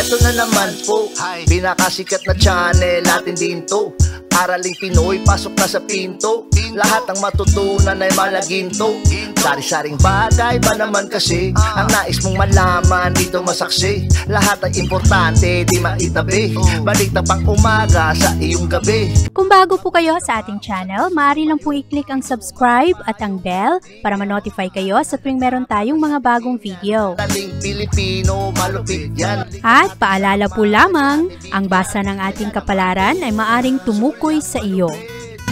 Eto na naman po, pinakasikat na channel natin din to. Araling Pinoy, pasok na sa pinto. Lahat ng matutunan ay malaginto. Sari-saring bagay ba naman kasi ang nais mong malaman dito masaksi. Lahat ay importante, di maitabi. Balik na pang umaga sa iyong gabi. Kung bago po kayo sa ating channel, maaari lang po i-click ang subscribe at ang bell para ma-notify kayo sa tuwing meron tayong mga bagong video. Taling Pilipino, malupit yan. At paalala po lamang, ang basa ng ating kapalaran ay maaring tumukoy sa iyo.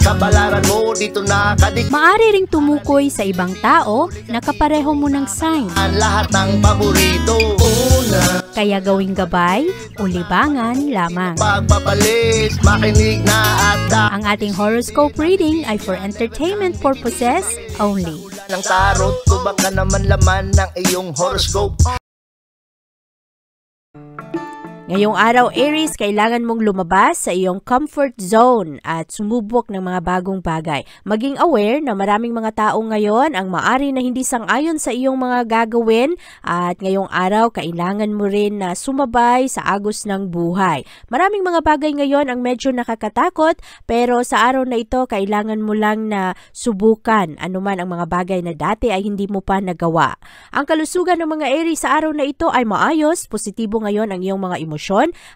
Kapalaran mo dito nakadik. Maaari ring tumukoy sa ibang tao na kapareho mo ng sign. Ang lahat ng paborito. Una, Kaya gawing gabay o libangan lamang. pagpapalis, makinig na at Ang ating horoscope reading ay for entertainment purposes only. ng tarot. Tubak ka naman laman ng iyong horoscope. Ngayong araw, Aries, kailangan mong lumabas sa iyong comfort zone at sumubok ng mga bagong bagay. Maging aware na maraming mga tao ngayon ang maari na hindi sang-ayon sa iyong mga gagawin at ngayong araw, kailangan mo rin na sumabay sa agos ng buhay. Maraming mga bagay ngayon ang medyo nakakatakot pero sa araw na ito, kailangan mo lang na subukan anuman ang mga bagay na dati ay hindi mo pa nagawa. Ang kalusugan ng mga Aries sa araw na ito ay maayos, positibo ngayon ang iyong mga emosyon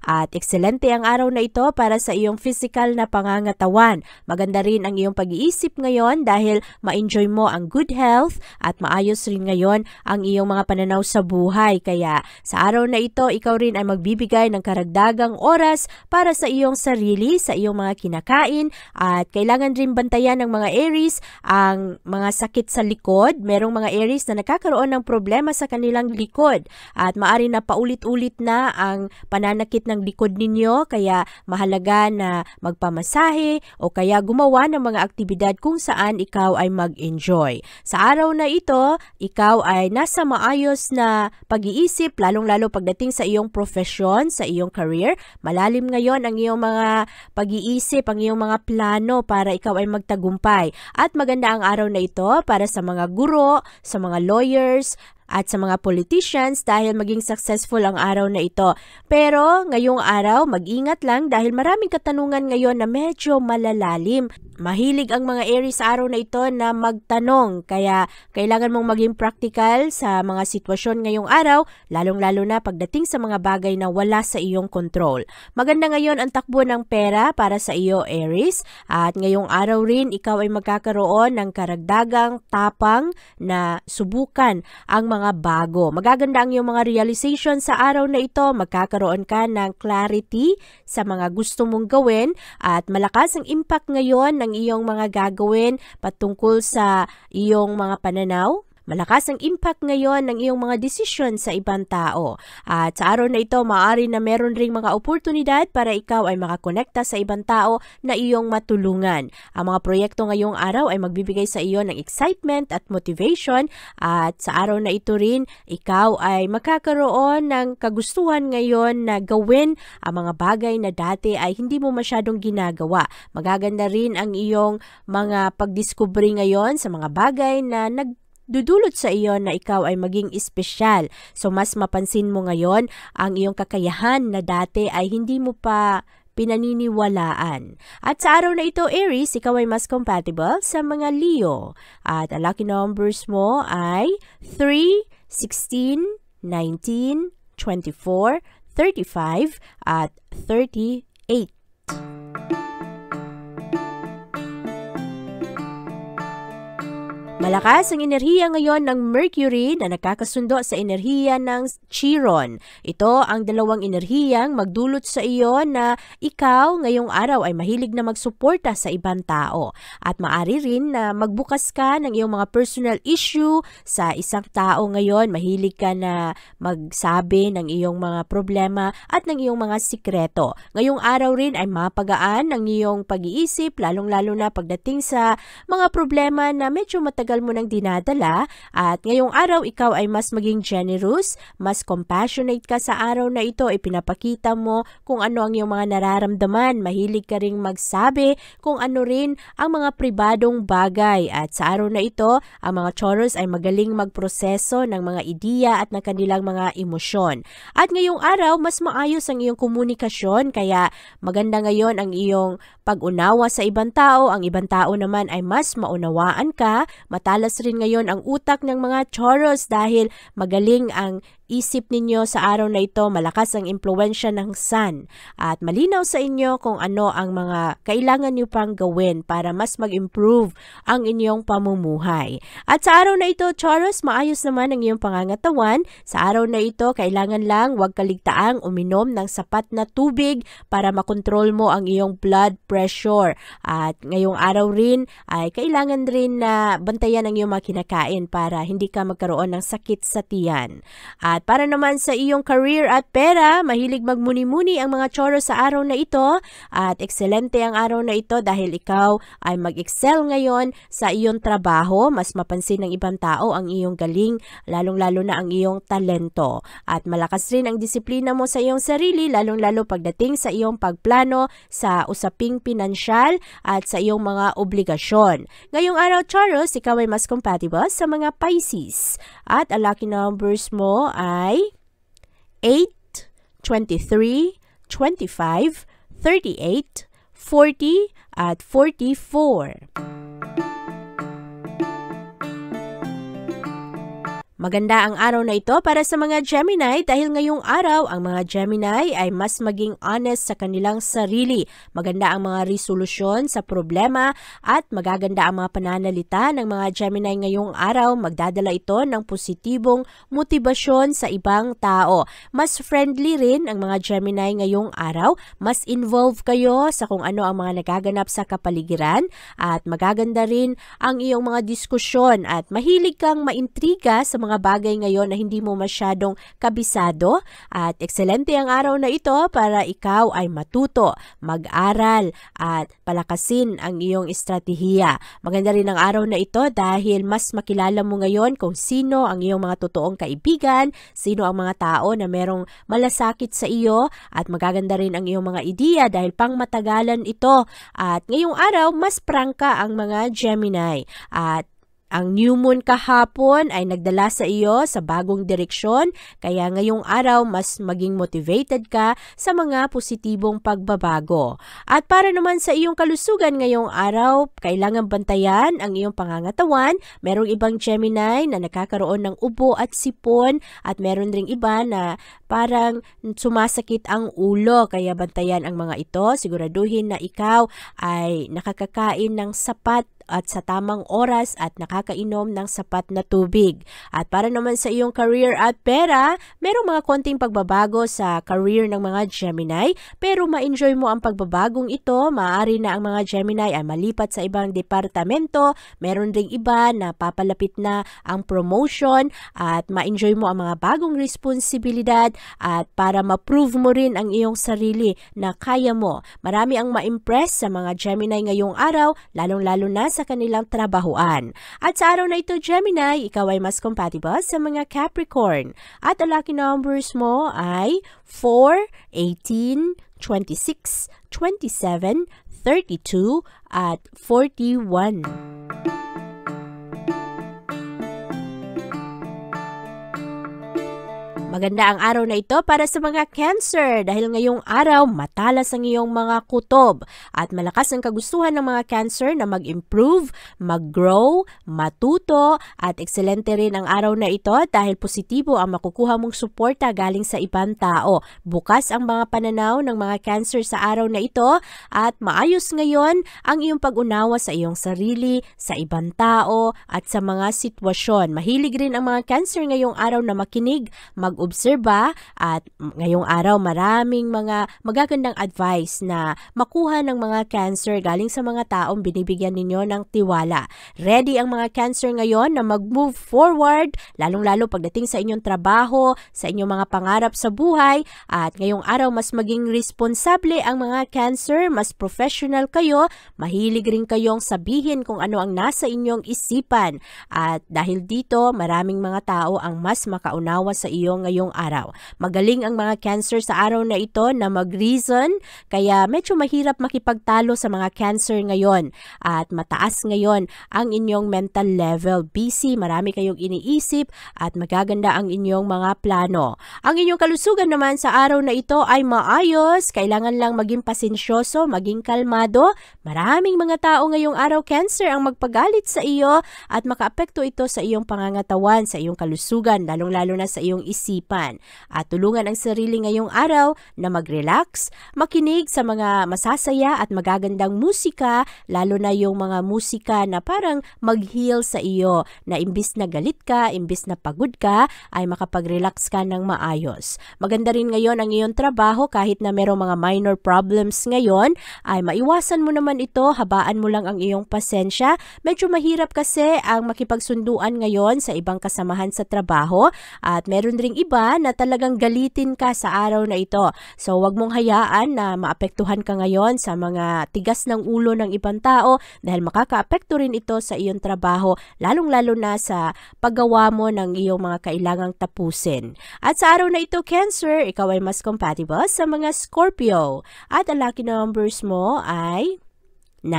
at ekscelente ang araw na ito para sa iyong physical na pangangatawan. Maganda rin ang iyong pag-iisip ngayon dahil ma-enjoy mo ang good health at maayos rin ngayon ang iyong mga pananaw sa buhay. Kaya sa araw na ito, ikaw rin ay magbibigay ng karagdagang oras para sa iyong sarili, sa iyong mga kinakain at kailangan rin bantayan ng mga Aries ang mga sakit sa likod. Merong mga Aries na nakakaroon ng problema sa kanilang likod at maari na paulit-ulit na ang pananakit ng likod ninyo, kaya mahalaga na magpamasahe o kaya gumawa ng mga aktibidad kung saan ikaw ay mag-enjoy. Sa araw na ito, ikaw ay nasa maayos na pag-iisip, lalong-lalo pagdating sa iyong profesyon, sa iyong career. Malalim ngayon ang iyong mga pag-iisip, ang iyong mga plano para ikaw ay magtagumpay. At maganda ang araw na ito para sa mga guro, sa mga lawyers, at sa mga politicians dahil maging successful ang araw na ito. Pero ngayong araw, mag-ingat lang dahil maraming katanungan ngayon na medyo malalalim. Mahilig ang mga Aries sa araw na ito na magtanong, kaya kailangan mong maging practical sa mga sitwasyon ngayong araw, lalong-lalo na pagdating sa mga bagay na wala sa iyong control. Maganda ngayon ang takbo ng pera para sa iyo, Aries, at ngayong araw rin ikaw ay magkakaroon ng karagdagang tapang na subukan ang mga bago. Magaganda ang iyong mga realization sa araw na ito, magkakaroon ka ng clarity sa mga gusto mong gawin at malakas ang impact ngayon ng iyong mga gagawin patungkol sa iyong mga pananaw. Malakas ang impact ngayon ng iyong mga desisyon sa ibang tao. At sa araw na ito, maaari na meron ring mga oportunidad para ikaw ay makakonekta sa ibang tao na iyong matulungan. Ang mga proyekto ngayong araw ay magbibigay sa iyo ng excitement at motivation. At sa araw na ito rin, ikaw ay makakaroon ng kagustuhan ngayon na gawin ang mga bagay na dati ay hindi mo masyadong ginagawa. Magaganda rin ang iyong mga pagdiskubre ngayon sa mga bagay na dudulot sa iyo na ikaw ay maging espesyal. So mas mapansin mo ngayon ang iyong kakayahan na dati ay hindi mo pa pinaniniwalaan. At sa araw na ito, Aries, ikaw ay mas compatible sa mga Leo. At ang lucky numbers mo ay 3, 16, 19, 24, 35, at 38. Malakas ang enerhiya ngayon ng Mercury na nakakasundo sa enerhiya ng Chiron. Ito ang dalawang enerhiyang magdulot sa iyo na ikaw ngayong araw ay mahilig na magsuporta sa ibang tao. At maaari rin na magbukas ka ng iyong mga personal issue sa isang tao ngayon. Mahilig ka na magsabi ng iyong mga problema at ng iyong mga sikreto. Ngayong araw rin ay mapagaan ang iyong pag-iisip, lalong-lalo na pagdating sa mga problema na medyo matagal matagal mo nang dinadala at ngayong araw ikaw ay mas maging generous, mas compassionate ka sa araw na ito, ipinapakita mo kung ano ang iyong mga nararamdaman, mahilig ka ring magsabi kung ano rin ang mga pribadong bagay at sa araw na ito, ang mga Taurus ay magaling magproseso ng mga ideya at ng kanilang mga emosyon. At ngayong araw, mas maayos ang iyong komunikasyon kaya maganda ngayon ang iyong pag-unawa sa ibang tao, ang ibang tao naman ay mas maunawaan ka. Matalas rin ngayon ang utak ng mga Taurus dahil magaling ang isip ninyo sa araw na ito, malakas ang impluwensya ng Sun at malinaw sa inyo kung ano ang mga kailangan nyo pang gawin para mas mag-improve ang inyong pamumuhay. At sa araw na ito, Taurus, maayos naman ang iyong pangangatawan. Sa araw na ito, kailangan lang huwag kaligtaang uminom ng sapat na tubig para makontrol mo ang iyong blood pressure. At ngayong araw rin ay kailangan rin na bantayan ang iyong mga kinakain para hindi ka magkaroon ng sakit sa tiyan. At para naman sa iyong career at pera, mahilig magmuni-muni ang mga Taurus sa araw na ito at ekscelente ang araw na ito dahil ikaw ay mag-excel ngayon sa iyong trabaho. Mas mapansin ng ibang tao ang iyong galing, lalong-lalo na ang iyong talento. At malakas rin ang disiplina mo sa iyong sarili, lalong-lalo pagdating sa iyong pagplano sa usaping pinansyal at sa iyong mga obligasyon. Ngayong araw, Taurus, ikaw ay mas compatible sa mga Pisces. At ang lucky numbers mo ay 8, 23, 25, 38, 40 at 44. Maganda ang araw na ito para sa mga Gemini dahil ngayong araw ang mga Gemini ay mas maging honest sa kanilang sarili. Maganda ang mga resolusyon sa problema at magaganda ang mga pananalita ng mga Gemini ngayong araw. Magdadala ito ng positibong motibasyon sa ibang tao. Mas friendly rin ang mga Gemini ngayong araw. Mas involved kayo sa kung ano ang mga nagaganap sa kapaligiran at magaganda rin ang iyong mga diskusyon at mahilig kang maintriga sa mga bagay ngayon na hindi mo masyadong kabisado at ekscelente ang araw na ito para ikaw ay matuto, mag-aral at palakasin ang iyong estratehiya. Maganda rin ang araw na ito dahil mas makilala mo ngayon kung sino ang iyong mga totoong kaibigan, sino ang mga tao na merong malasakit sa iyo at magaganda rin ang iyong mga ideya dahil pang matagalan ito. At ngayong araw, mas prangka ang mga Gemini at ang new moon kahapon ay nagdala sa iyo sa bagong direksyon, kaya ngayong araw mas maging motivated ka sa mga positibong pagbabago. At para naman sa iyong kalusugan ngayong araw, kailangan bantayan ang iyong pangangatawan. Merong ibang Gemini na nakakaroon ng ubo at sipon at meron ring iba na parang sumasakit ang ulo, kaya bantayan ang mga ito. Siguraduhin na ikaw ay nakakakain ng sapat at sa tamang oras at nakakainom ng sapat na tubig. At para naman sa iyong career at pera, merong mga konting pagbabago sa career ng mga Gemini, pero ma-enjoy mo ang pagbabagong ito. Maaari na ang mga Gemini ay malipat sa ibang departamento, meron ring iba na papalapit na ang promotion at ma-enjoy mo ang mga bagong responsibilidad at para ma-prove mo rin ang iyong sarili na kaya mo. Marami ang ma-impress sa mga Gemini ngayong araw, lalong-lalo na sa kanilang trabahuan. At sa araw na ito, Gemini, ikaw ay mas compatible sa mga Capricorn. At ang lucky numbers mo ay 4, 18, 26, 27, 32, at 41. Maganda ang araw na ito para sa mga Cancer dahil ngayong araw matalas ang iyong mga kutob at malakas ang kagustuhan ng mga Cancer na mag-improve, mag-grow, matuto at ekscelente rin ang araw na ito dahil positibo ang makukuha mong suporta galing sa ibang tao. Bukas ang mga pananaw ng mga Cancer sa araw na ito at maayos ngayon ang iyong pag-unawa sa iyong sarili, sa ibang tao at sa mga sitwasyon. Mahilig rin ang mga Cancer ngayong araw na makinig, mag-observe mag-obserba at ngayong araw maraming mga magagandang advice na makuha ng mga Cancer galing sa mga taong binibigyan ninyo ng tiwala. Ready ang mga Cancer ngayon na mag-move forward, lalong-lalo pagdating sa inyong trabaho, sa inyong mga pangarap sa buhay, at ngayong araw mas maging responsable ang mga Cancer, mas professional kayo, mahilig rin kayong sabihin kung ano ang nasa inyong isipan. At dahil dito, maraming mga tao ang mas makaunawa sa iyo ngayong araw. Magaling ang mga Cancer sa araw na ito na mag-reason, kaya medyo mahirap makipagtalo sa mga Cancer ngayon. At mataas ngayon ang inyong mental level. Busy, marami kayong iniisip at magaganda ang inyong mga plano. Ang inyong kalusugan naman sa araw na ito ay maayos. Kailangan lang maging pasensyoso, maging kalmado. Maraming mga tao ngayong araw Cancer ang magpagalit sa iyo at makaapekto ito sa iyong pangangatawan, sa iyong kalusugan, lalong-lalo na sa iyong isipan. At tulungan ang sarili ngayong araw na mag-relax, makinig sa mga masasaya at magagandang musika, lalo na yung mga musika na parang mag-heal sa iyo, na imbis na galit ka, imbis na pagod ka, ay makapag-relax ka ng maayos. Maganda rin ngayon ang iyong trabaho kahit na merong mga minor problems ngayon, ay maiwasan mo naman ito, habaan mo lang ang iyong pasensya. Medyo mahirap kasi ang makipagsunduan ngayon sa ibang kasamahan sa trabaho at meron ring iba na talagang galitin ka sa araw na ito. So wag mong hayaan na maapektuhan ka ngayon sa mga tigas ng ulo ng ibang tao dahil makakaapekto rin ito sa iyong trabaho, lalong-lalo na sa paggawa mo ng iyong mga kailangang tapusin. At sa araw na ito Cancer, ikaw ay mas compatible sa mga Scorpio at ang lucky numbers mo ay 9,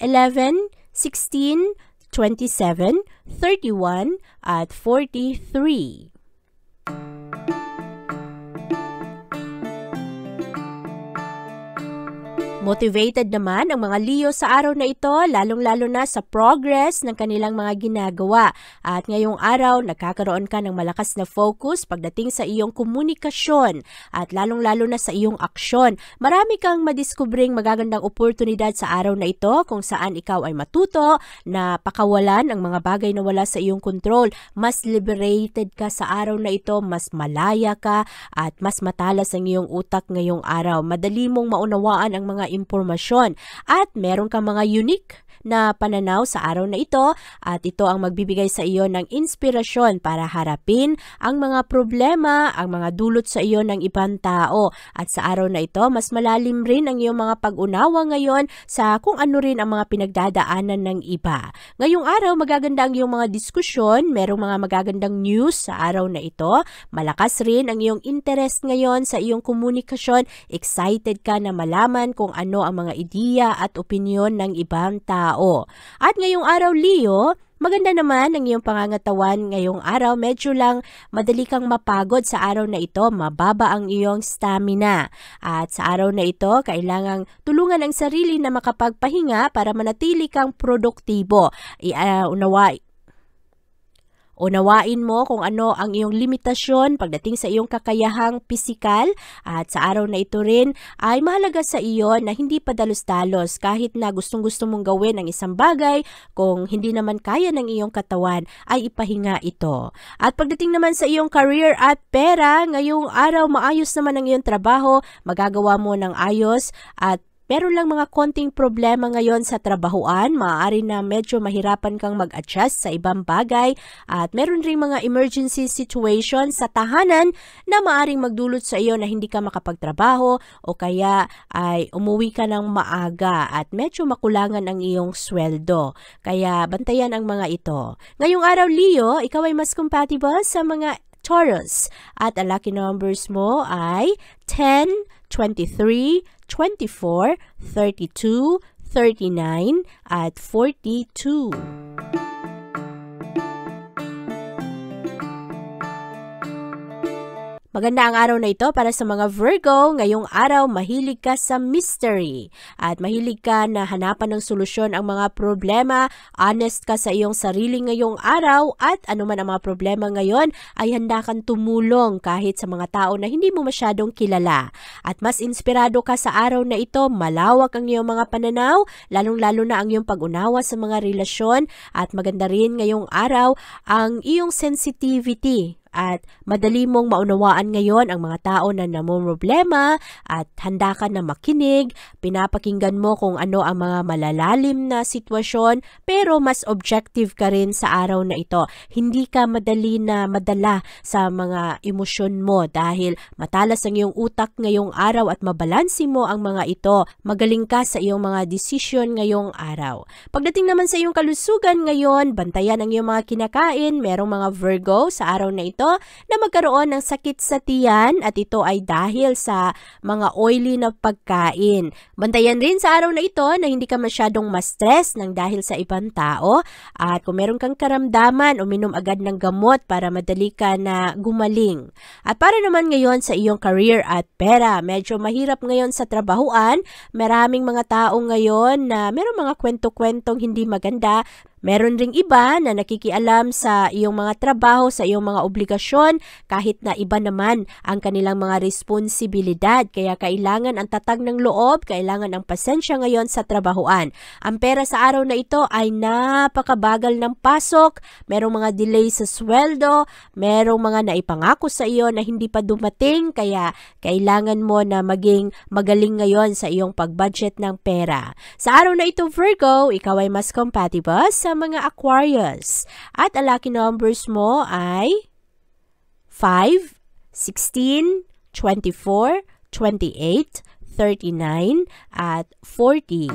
11, 16, 27, 31, at 43. Motivated naman ang mga Leo sa araw na ito, lalong-lalo na sa progress ng kanilang mga ginagawa. At ngayong araw, nagkakaroon ka ng malakas na focus pagdating sa iyong komunikasyon at lalong-lalo na sa iyong aksyon. Marami kang madiskubring magagandang oportunidad sa araw na ito kung saan ikaw ay matuto na pakawalan ang mga bagay na wala sa iyong control. Mas liberated ka sa araw na ito, mas malaya ka at mas matalas ang iyong utak ngayong araw. Madali mong maunawaan ang mga impormasyon at meron kang mga unique na pananaw sa araw na ito at ito ang magbibigay sa iyo ng inspirasyon para harapin ang mga problema, ang mga dulot sa iyo ng ibang tao. At sa araw na ito, mas malalim rin ang iyong mga pag-unawa ngayon sa kung ano rin ang mga pinagdadaanan ng iba. Ngayong araw, magaganda ang iyong mga diskusyon, merong mga magagandang news sa araw na ito. Malakas rin ang iyong interest ngayon sa iyong komunikasyon. Excited ka na malaman kung ano ang mga ideya at opinyon ng ibang tao. At ngayong araw Leo, maganda naman ang iyong pangangatawan ngayong araw. Medyo lang madali kang mapagod sa araw na ito, mababa ang iyong stamina. At sa araw na ito, kailangang tulungan ang sarili na makapagpahinga para manatili kang produktibo. Unawain mo kung ano ang iyong limitasyon pagdating sa iyong kakayahang pisikal at sa araw na ito rin ay mahalaga sa iyo na hindi padalos-dalos kahit na gustong-gusto mong gawin ang isang bagay, kung hindi naman kaya ng iyong katawan ay ipahinga ito. At pagdating naman sa iyong career at pera, ngayong araw maayos naman ang iyong trabaho, magagawa mo ng ayos at meron lang mga konting problema ngayon sa trabahuan, maaari na medyo mahirapan kang mag-adjust sa ibang bagay at meron ring mga emergency situation sa tahanan na maaring magdulot sa iyo na hindi ka makapagtrabaho o kaya ay umuwi ka ng maaga at medyo makulangan ang iyong sweldo. Kaya bantayan ang mga ito. Ngayong araw Leo, ikaw ay mas compatible sa mga Taurus at ang lucky numbers mo ay 10, 23, 24, 32, 39, at 42. Maganda ang araw na ito para sa mga Virgo. Ngayong araw, mahilig ka sa mystery at mahilig ka na hanapan ng solusyon ang mga problema. Honest ka sa iyong sarili ngayong araw at anuman ang mga problema ngayon ay handa kang tumulong kahit sa mga tao na hindi mo masyadong kilala. At mas inspirado ka sa araw na ito, malawak ang iyong mga pananaw, lalong-lalo na ang iyong pag-unawa sa mga relasyon at maganda rin ngayong araw ang iyong sensitivity at madali mong maunawaan ngayon ang mga tao na namumroblema at handa ka na makinig, pinapakinggan mo kung ano ang mga malalalim na sitwasyon pero mas objective ka rin sa araw na ito. Hindi ka madali na madala sa mga emosyon mo dahil matalas ang iyong utak ngayong araw at mabalansi mo ang mga ito. Magaling ka sa iyong mga desisyon ngayong araw. Pagdating naman sa iyong kalusugan ngayon, bantayan ang iyong mga kinakain. Merong mga Virgo sa araw na ito na magkaroon ng sakit sa tiyan at ito ay dahil sa mga oily na pagkain. Bantayan rin sa araw na ito na hindi ka masyadong ma-stress ng dahil sa ibang tao at kung meron kang karamdaman, uminom agad ng gamot para madali ka na gumaling. At para naman ngayon sa iyong career at pera, medyo mahirap ngayon sa trabahuan. Maraming mga tao ngayon na merong mga kwento-kwentong hindi maganda. Meron ring iba na nakikialam sa iyong mga trabaho, sa iyong mga obligasyon, kahit na iba naman ang kanilang mga responsibilidad. Kaya kailangan ang tatag ng loob, kailangan ang pasensya ngayon sa trabahuan. Ang pera sa araw na ito ay napakabagal ng pasok, merong mga delay sa sweldo, merong mga naipangako sa iyo na hindi pa dumating, kaya kailangan mo na maging magaling ngayon sa iyong pag-budget ng pera. Sa araw na ito, Virgo, ikaw ay mas compatible sa mga Aquarius. At ang lucky numbers mo ay 5, 16, 24, 28, 39, at 40.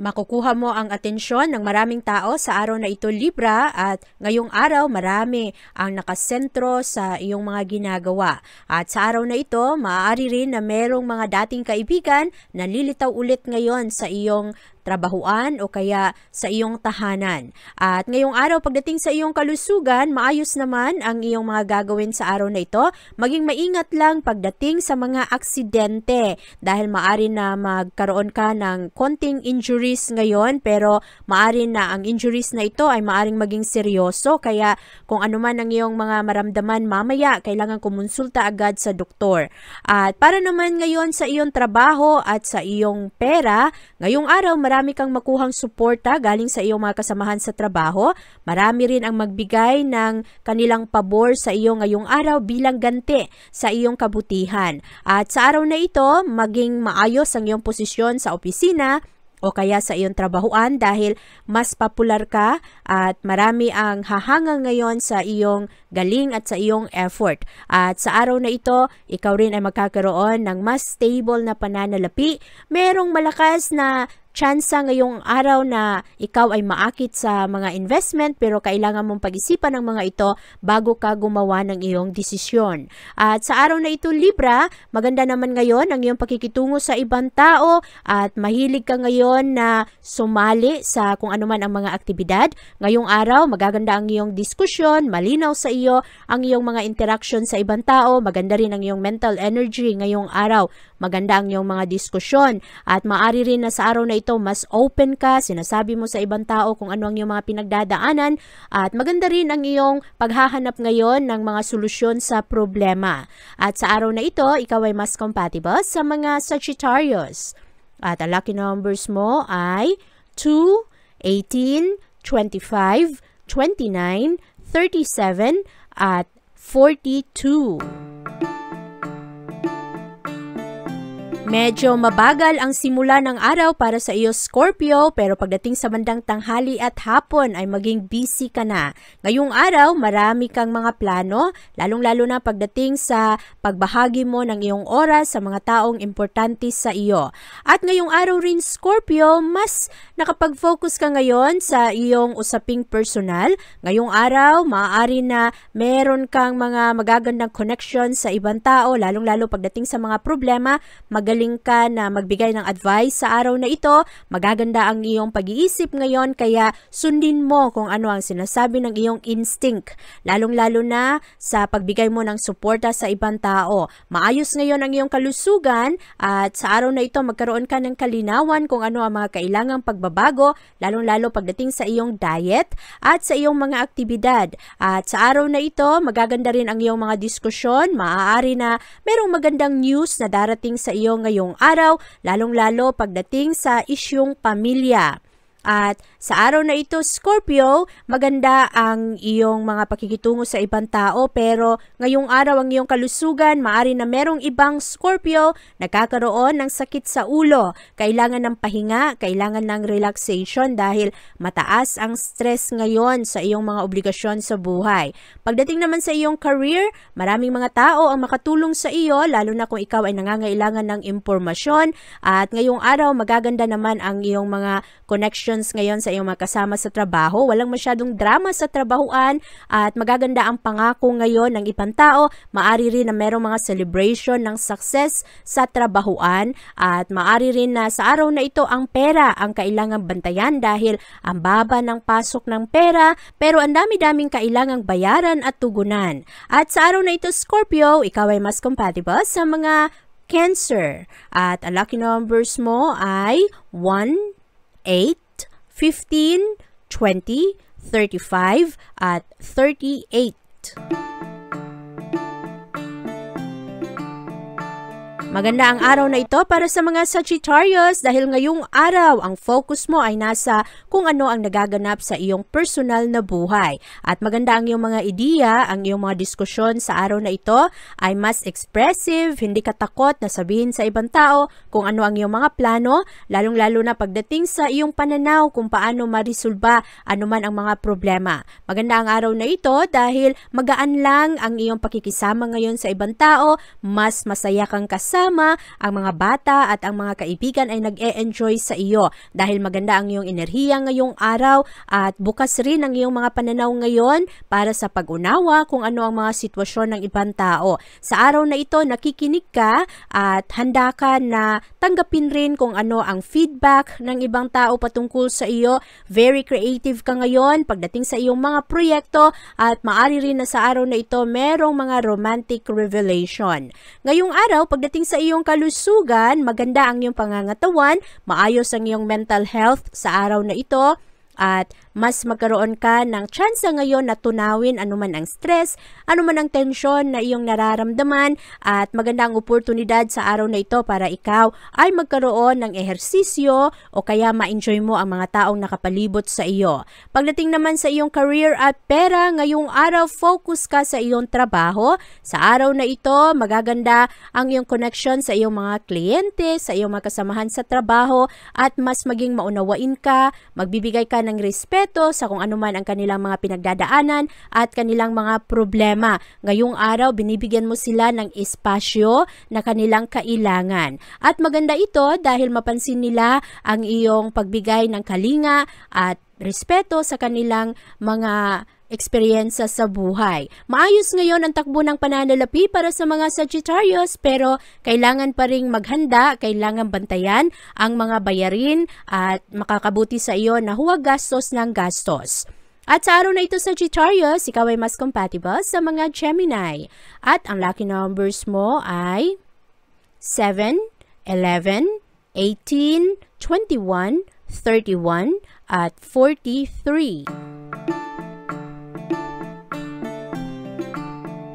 Makukuha mo ang atensyon ng maraming tao sa araw na ito, Libra, at ngayong araw marami ang nakasentro sa iyong mga ginagawa. At sa araw na ito, maaari rin na merong mga dating kaibigan na lilitaw ulit ngayon sa iyong trabahuan o kaya sa iyong tahanan. At ngayong araw, pagdating sa iyong kalusugan, maayos naman ang iyong mga gagawin sa araw na ito. Maging maingat lang pagdating sa mga aksidente dahil maari na magkaroon ka ng konting injuries ngayon, pero maari na ang injuries na ito ay maaring maging seryoso. Kaya kung ano man ang iyong mga maramdaman mamaya, kailangan kumonsulta agad sa doktor. At para naman ngayon sa iyong trabaho at sa iyong pera, ngayong araw marami kang makuhang suporta galing sa iyong mga kasamahan sa trabaho. Marami rin ang magbigay ng kanilang pabor sa iyo ngayong araw bilang ganti sa iyong kabutihan. At sa araw na ito, maging maayos ang iyong posisyon sa opisina o kaya sa iyong trabahuan dahil mas popular ka at marami ang hahanga ngayon sa iyong galing at sa iyong effort. At sa araw na ito, ikaw rin ay magkakaroon ng mas stable na pananalapi. Merong malakas na tsansa ngayong araw na ikaw ay maakit sa mga investment pero kailangan mong pag-isipan ang mga ito bago ka gumawa ng iyong desisyon. At sa araw na ito, Libra, maganda naman ngayon ang iyong pakikitungo sa ibang tao at mahilig ka ngayon na sumali sa kung ano man ang mga aktibidad. Ngayong araw, magaganda ang iyong diskusyon, malinaw sa iyo ang iyong mga interaction sa ibang tao, maganda rin ang iyong mental energy ngayong araw. Maganda ang iyong mga diskusyon at maaari rin na sa araw na ito mas open ka, sinasabi mo sa ibang tao kung ano ang iyong mga pinagdadaanan at maganda rin ang iyong paghahanap ngayon ng mga solusyon sa problema. At sa araw na ito, ikaw ay mas compatible sa mga Sagittarius. At ang lucky numbers mo ay 2, 18, 25, 29, 37, at 42. Medyo mabagal ang simula ng araw para sa iyo, Scorpio, pero pagdating sa bandang tanghali at hapon ay maging busy ka na. Ngayong araw, marami kang mga plano, lalong-lalo na pagdating sa pagbahagi mo ng iyong oras sa mga taong importante sa iyo. At ngayong araw rin, Scorpio, mas nakapag-focus ka ngayon sa iyong usaping personal. Ngayong araw, maaari na meron kang mga magagandang connection sa ibang tao, lalong-lalo pagdating sa mga problema, magaling ka na magbigay ng advice sa araw na ito. Magaganda ang iyong pag-iisip ngayon kaya sundin mo kung ano ang sinasabi ng iyong instinct. Lalong-lalo na sa pagbigay mo ng suporta sa ibang tao. Maayos ngayon ang iyong kalusugan at sa araw na ito magkaroon ka ng kalinawan kung ano ang mga kailangang pagbabago, lalong-lalo pagdating sa iyong diet at sa iyong mga aktibidad. At sa araw na ito, magaganda rin ang iyong mga diskusyon. Maaari na merong magandang news na darating sa iyo ngayong araw, lalong-lalo pagdating sa isyung pamilya. At sa araw na ito, Scorpio, maganda ang iyong mga pakikitungo sa ibang tao, pero ngayong araw ang iyong kalusugan, maari na merong ibang Scorpio nagkakaroon ng sakit sa ulo. Kailangan ng pahinga, kailangan ng relaxation dahil mataas ang stress ngayon sa iyong mga obligasyon sa buhay. Pagdating naman sa iyong career, maraming mga tao ang makatulong sa iyo, lalo na kung ikaw ay nangangailangan ng impormasyon. At ngayong araw, magaganda naman ang iyong mga connections ngayon sa iyong mga kasama sa trabaho. Walang masyadong drama sa trabahuan at magaganda ang pangako ngayon ng ibang tao. Maari rin na merong mga celebration ng success sa trabahuan at maari rin na sa araw na ito ang pera ang kailangang bantayan dahil ang baba ng pasok ng pera pero ang dami-daming kailangang bayaran at tugunan. At sa araw na ito, Scorpio, ikaw ay mas compatible sa mga Cancer. At ang lucky numbers mo ay 1, 8, 15, 20, 35, at 38. Maganda ang araw na ito para sa mga Sagittarius dahil ngayong araw ang focus mo ay nasa kung ano ang nagaganap sa iyong personal na buhay. At maganda ang iyong mga ideya, ang iyong mga diskusyon sa araw na ito ay mas expressive, hindi ka takot na sabihin sa ibang tao kung ano ang iyong mga plano, lalong-lalo na pagdating sa iyong pananaw kung paano marisolba anuman ang mga problema. Maganda ang araw na ito dahil magaan lang ang iyong pakikisama ngayon sa ibang tao, mas masaya kang kasama, ang mga bata at ang mga kaibigan ay nag-e-enjoy sa iyo dahil maganda ang iyong enerhiya ngayong araw at bukas rin ang iyong mga pananaw ngayon para sa pag-unawa kung ano ang mga sitwasyon ng ibang tao. Sa araw na ito, nakikinig ka at handa ka na tanggapin rin kung ano ang feedback ng ibang tao patungkol sa iyo. Very creative ka ngayon pagdating sa iyong mga proyekto at maari rin na sa araw na ito merong mga romantic revelation. Ngayong araw, pagdating sa iyong kalusugan, maganda ang iyong pangangatawan, maayos ang iyong mental health sa araw na ito, at mas magkaroon ka ng tsansa ngayon na tunawin anuman ang stress, anuman ang tensyon na iyong nararamdaman, at maganda ang oportunidad sa araw na ito para ikaw ay magkaroon ng ehersisyo o kaya ma-enjoy mo ang mga taong nakapalibot sa iyo. Pagdating naman sa iyong career at pera, ngayong araw focus ka sa iyong trabaho. Sa araw na ito, magaganda ang iyong connection sa iyong mga kliyente, sa iyong mga kasamahan sa trabaho, at mas maging maunawain ka, magbibigay ka ng respeto sa kung ano man ang kanilang mga pinagdadaanan at kanilang mga problema. Ngayong araw, binibigyan mo sila ng espasyo na kanilang kailangan. At maganda ito dahil mapansin nila ang iyong pagbigay ng kalinga at respeto sa kanilang mga eksperyensa sa buhay. Maayos ngayon ang takbo ng pananalapi para sa mga Sagittarius pero kailangan pa ring maghanda, kailangan bantayan ang mga bayarin at makakabuti sa iyo na huwag gastos ng gastos. At sa araw na ito, Sagittarius, ikaw ay mas compatible sa mga Gemini. At ang lucky numbers mo ay 7, 11, 18, 21, 31, at 43.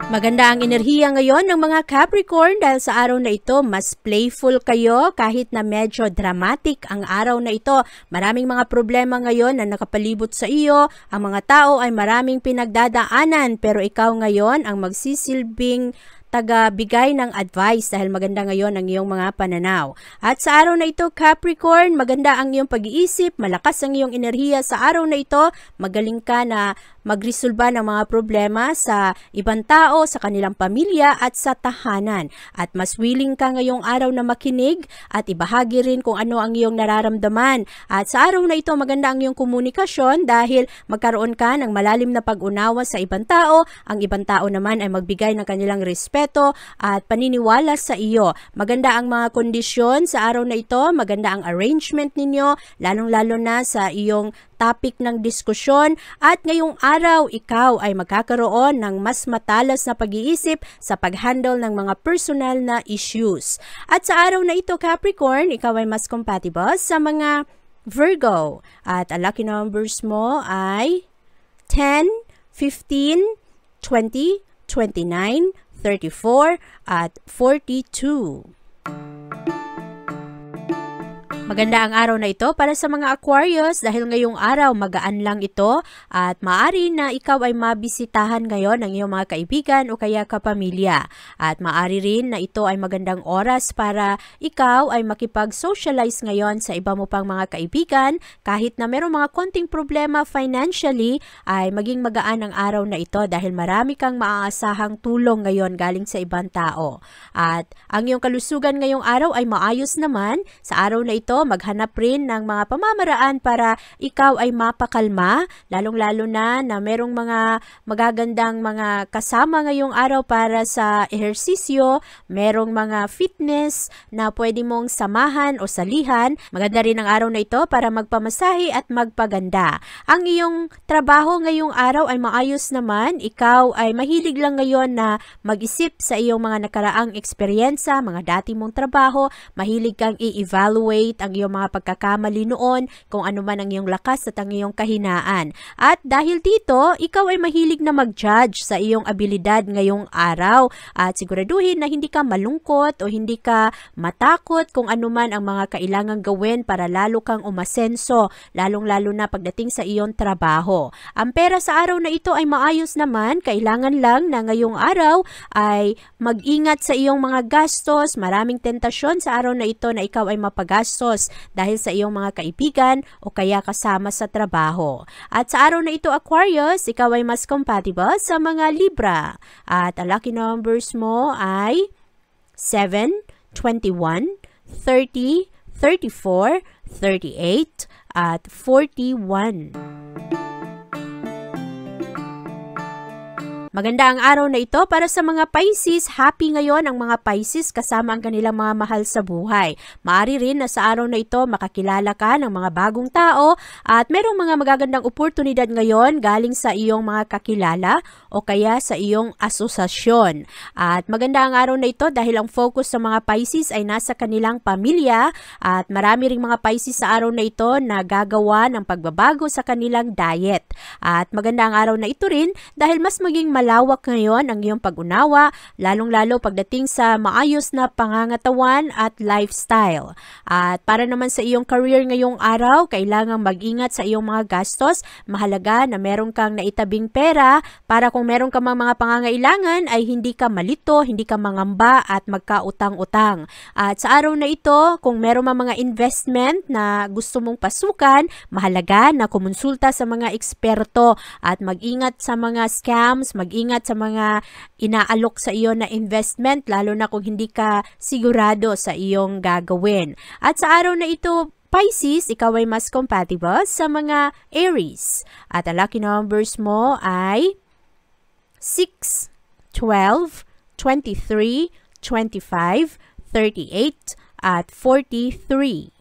Maganda ang enerhiya ngayon ng mga Capricorn dahil sa araw na ito, mas playful kayo kahit na medyo dramatic ang araw na ito. Maraming mga problema ngayon na nakapalibot sa iyo. Ang mga tao ay maraming pinagdadaanan pero ikaw ngayon ang magsisilbing taga-bigay ng advice dahil maganda ngayon ang iyong mga pananaw. At sa araw na ito, Capricorn, maganda ang iyong pag-iisip, malakas ang iyong enerhiya sa araw na ito, magaling ka na magresolba ng mga problema sa ibang tao, sa kanilang pamilya at sa tahanan. At mas willing ka ngayong araw na makinig at ibahagi rin kung ano ang iyong nararamdaman. At sa araw na ito, maganda ang iyong komunikasyon dahil magkaroon ka ng malalim na pag-unawa sa ibang tao. Ang ibang tao naman ay magbigay ng kanilang respeto at paniniwala sa iyo. Maganda ang mga kondisyon sa araw na ito, maganda ang arrangement ninyo, lalong-lalo na sa iyong topic ng diskusyon at ngayong araw ikaw ay magkakaroon ng mas matalas na pag-iisip sa pag-handle ng mga personal na issues. At sa araw na ito, Capricorn, ikaw ay mas compatible sa mga Virgo at ang lucky numbers mo ay 10, 15, 20, 29, 34 at 42. Maganda ang araw na ito para sa mga Aquarius dahil ngayong araw magaan lang ito at maaari na ikaw ay mabisitahan ngayon ng iyong mga kaibigan o kaya kapamilya. At maaari rin na ito ay magandang oras para ikaw ay makipag-socialize ngayon sa iba mo pang mga kaibigan kahit na merong mga konting problema financially ay maging magaan ang araw na ito dahil marami kang maaasahang tulong ngayon galing sa ibang tao. At ang iyong kalusugan ngayong araw ay maayos naman. Sa araw na ito maghanap rin ng mga pamamaraan para ikaw ay mapakalma, lalong-lalo na merong mga magagandang mga kasama ngayong araw para sa ehersisyo, merong mga fitness na pwede mong samahan o salihan. Maganda rin ang araw na ito para magpamasahe at magpaganda. Ang iyong trabaho ngayong araw ay maayos naman, ikaw ay mahilig lang ngayon na mag-isip sa iyong mga nakaraang eksperyensya, mga dati mong trabaho, mahilig kang i-evaluate ang iyong mga pagkakamali noon, kung ano man ang iyong lakas at ang iyong kahinaan. At dahil dito, ikaw ay mahilig na mag-judge sa iyong abilidad ngayong araw at siguraduhin na hindi ka malungkot o hindi ka matakot kung ano man ang mga kailangang gawin para lalo kang umasenso, lalong-lalo na pagdating sa iyong trabaho. Ang pera sa araw na ito ay maayos naman, kailangan lang na ngayong araw ay mag-ingat sa iyong mga gastos, maraming tentasyon sa araw na ito na ikaw ay mapagastos dahil sa iyong mga kaibigan o kaya kasama sa trabaho. At sa araw na ito Aquarius, ikaw ay mas compatible sa mga Libra. At ang lucky numbers mo ay 7, 21, 30, 34, 38, at 41. Maganda ang araw na ito para sa mga Pisces. Happy ngayon ang mga Pisces kasama ang kanilang mga mahal sa buhay. Maaari rin na sa araw na ito makakilala ka ng mga bagong tao at merong mga magagandang oportunidad ngayon galing sa iyong mga kakilala o kaya sa iyong asosasyon. At maganda ang araw na ito dahil ang focus sa mga Pisces ay nasa kanilang pamilya at marami ring mga Pisces sa araw na ito na gagawa ng pagbabago sa kanilang diet. At maganda ang araw na ito rin dahil mas maging malawak ngayon ang iyong pag-unawa, lalong-lalo pagdating sa maayos na pangangatawan at lifestyle. At para naman sa iyong career ngayong araw, kailangang mag-ingat sa iyong mga gastos. Mahalaga na meron kang naitabing pera para kung meron kang mga pangangailangan ay hindi ka malito, hindi ka mangamba at magkautang-utang. At sa araw na ito, kung meron mga investment na gusto mong pasukan, mahalaga na kumonsulta sa mga eksperto at mag-ingat sa mga scams, mag-ingat sa mga inaalok sa iyo na investment, lalo na kung hindi ka sigurado sa iyong gagawin. At sa araw na ito, Pisces, ikaw ay mas compatible sa mga Aries. At ang lucky numbers mo ay 6, 12, 23, 25, 38, at 43.